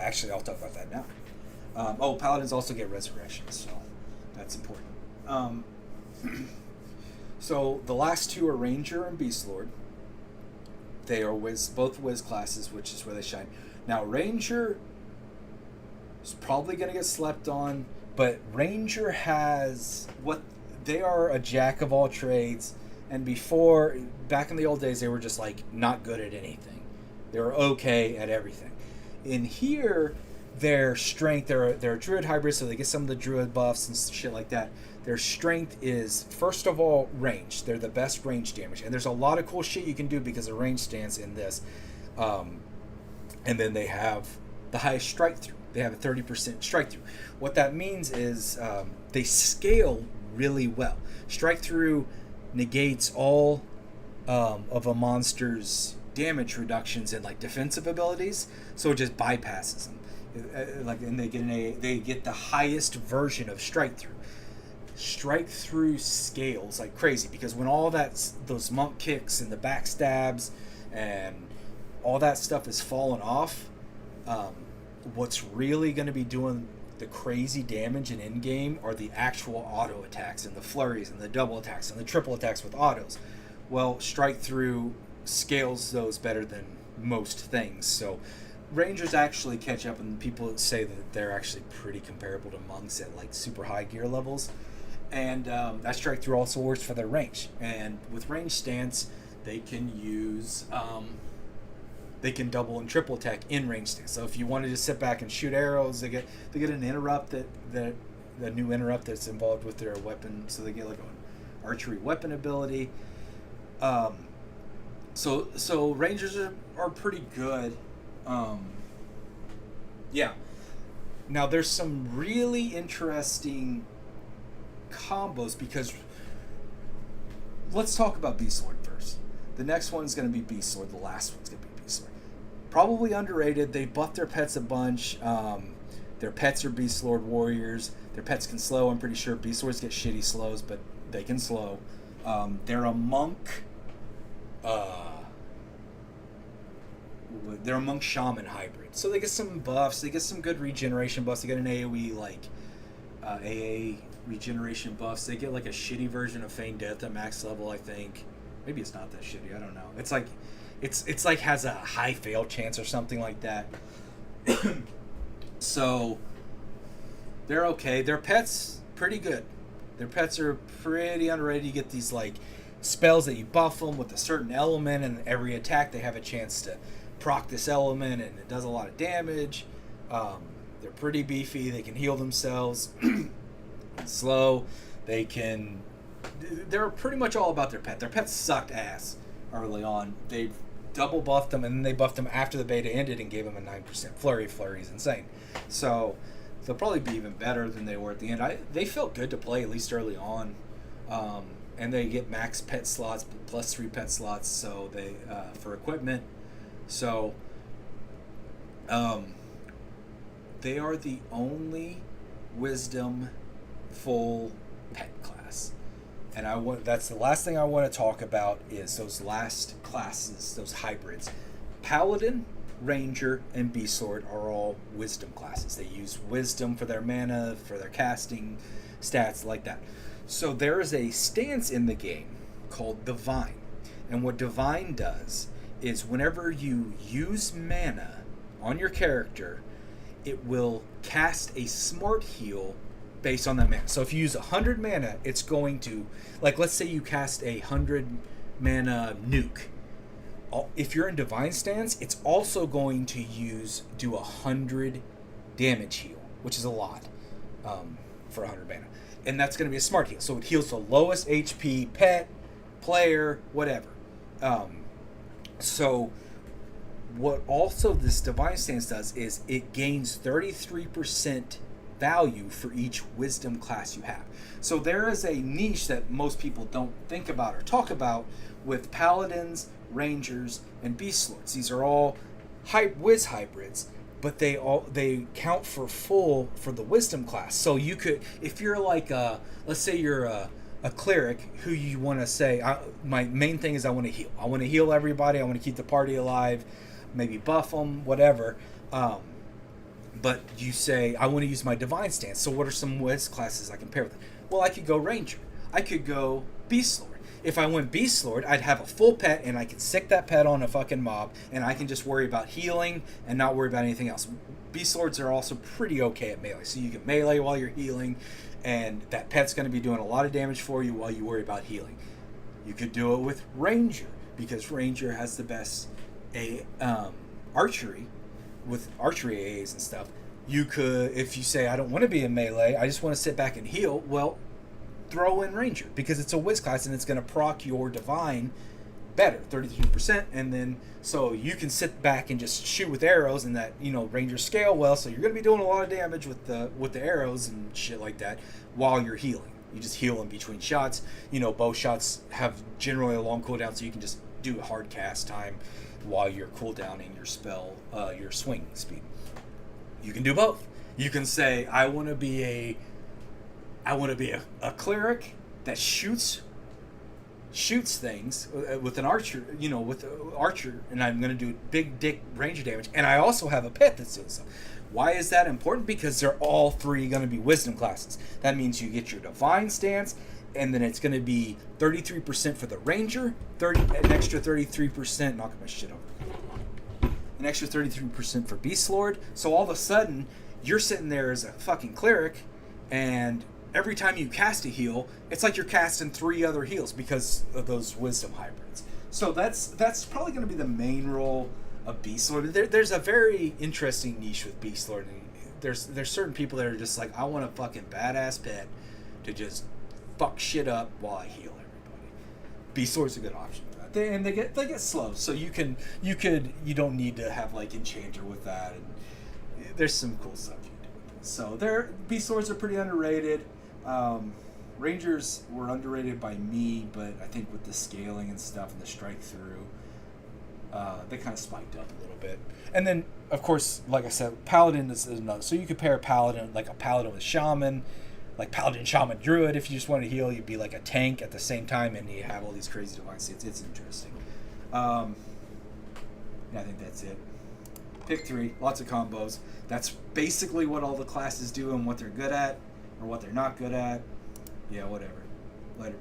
Actually, I'll talk about that now. Paladins also get resurrection, so that's important. So the last two are Ranger and Beast Lord. They are both Wiz classes, which is where they shine. Now, Ranger is probably going to get slept on, but Ranger has what they are, a jack of all trades. And back in the old days, they were just like not good at anything. They were okay at everything. In here, their strength, they're a druid hybrid, so they get some of the druid buffs and shit like that. Their strength is, first of all, range. They're the best range damage. And there's a lot of cool shit you can do because of range stance in this. And then they have the highest strike through. They have a 30% strike through. What that means is they scale really well. Strike through negates all of a monster's damage reductions and like defensive abilities, so it just bypasses them. And they get the highest version of strike through. Strike through scales like crazy because when all those monk kicks and the backstabs and all that stuff is falling off, what's really going to be doing the crazy damage in in-game are the actual auto attacks and the flurries and the double attacks and the triple attacks with autos. Well, strike through scales those better than most things. So Rangers actually catch up, and people say that they're actually pretty comparable to monks at like super high gear levels. And that strike through also works for their range. And with range stance, they can use they can double and triple attack in range stance. So if you wanted to sit back and shoot arrows, they get an interrupt the new interrupt that's involved with their weapon. So they get like an archery weapon ability. So Rangers are pretty good. Yeah. Now there's some really interesting combos because let's talk about Beast Lord first. The next one's going to be Beast Lord. The last one's going to be Beast Lord. Probably underrated. They buff their pets a bunch. Their pets are Beast Lord warriors. Their pets can slow. I'm pretty sure Beast Lords get shitty slows, but they can slow. They're a monk. They're a monk shaman hybrid. So they get some buffs. They get some good regeneration buffs. They get an AoE AA regeneration buffs. They get like a shitty version of Feign Death at max level, I think. Maybe it's not that shitty. I don't know. It's like has a high fail chance or something like that. So they're okay. Their pets pretty good. Their pets are pretty underrated. You get these like spells that you buff them with a certain element, and every attack they have a chance to proc this element, and it does a lot of damage. They're pretty beefy. They can heal themselves. Slow. They're pretty much all about their pet. Their pets sucked ass early on. They double buffed them, and then they buffed them after the beta ended and gave them a 9% flurry. Flurry is insane. So they'll probably be even better than they were at the end. They felt good to play, at least early on. And they get max pet slots, plus 3 pet slots, so they for equipment. So they are the only Wisdom full pet class. And that's the last thing I want to talk about is those last classes, those hybrids. Paladin, Ranger, and Beast Lord are all Wisdom classes. They use Wisdom for their mana, for their casting stats, like that. So there is a stance in the game called Divine. And what Divine does is whenever you use mana on your character, it will cast a smart heal based on that mana. So if you use 100 mana, it's going to, like, let's say you cast a 100 mana nuke. If you're in Divine stance, it's also going to do 100 damage heal, which is a lot for 100 mana. And that's going to be a smart heal. So it heals the lowest HP pet, player, whatever. So what also this Divine stance does is it gains 33% value for each Wisdom class you have. So there is a niche that most people don't think about or talk about with Paladins, Rangers, and Beast Lords. These are all Wiz hybrids, but they count for full for the Wisdom class. So you could, if you're like let's say you're a cleric who you want to say, my main thing is I want to heal. I want to heal everybody. I want to keep the party alive, maybe buff them, whatever. But you say, I want to use my divine stance. So what are some Wiz classes I can pair with it? Well, I could go Ranger. I could go Beast Lord. If I went Beast Lord, I'd have a full pet, and I can sick that pet on a fucking mob, and I can just worry about healing and not worry about anything else. Beast Lords are also pretty okay at melee. So you can melee while you're healing, and that pet's going to be doing a lot of damage for you while you worry about healing. You could do it with Ranger, because Ranger has the best archery, with archery AAs and stuff. You could, if you say, I don't want to be in melee, I just want to sit back and heal, well, throw in Ranger, because it's a Wiz class and it's going to proc your divine better, 33%, and then so you can sit back and just shoot with arrows, and that, you know, Ranger scale well, so you're going to be doing a lot of damage with the arrows and shit like that while you're healing. You just heal in between shots. You know, bow shots have generally a long cooldown, so you can just do a hard cast time while you're cooldowning your spell, your swing speed. You can do both. You can say, I want to be a cleric that shoots things with an archer, you know, with an archer, and I'm going to do big dick ranger damage, and I also have a pet that's doing stuff. Why is that important? Because they're all three going to be wisdom classes. That means you get your divine stance, and then it's going to be 33% for the ranger, an extra 33%, knock my shit over, an extra 33% for beast lord. So all of a sudden, you're sitting there as a fucking cleric, and every time you cast a heal, it's like you're casting 3 other heals because of those wisdom hybrids. So that's probably going to be the main role of Beast Lord. There's a very interesting niche with Beast Lord. There's certain people that are just like, I want a fucking badass pet to just fuck shit up while I heal everybody. Beast Lord's a good option for that. They get slow, so you don't need to have like Enchanter with that. And there's some cool stuff you can do with this. So Beast Lords are pretty underrated. Rangers were underrated by me, but I think with the scaling and stuff and the strike through, they kind of spiked up a little bit. And then, of course, like I said, Paladin is another. So you could pair Paladin, like a Paladin with Shaman, like Paladin, Shaman, Druid. If you just want to heal, you'd be like a tank at the same time, and you have all these crazy divine states. It's interesting. Yeah, I think that's it. Pick 3, lots of combos. That's basically what all the classes do and what they're good at, or what they're not good at. Yeah, whatever. Later.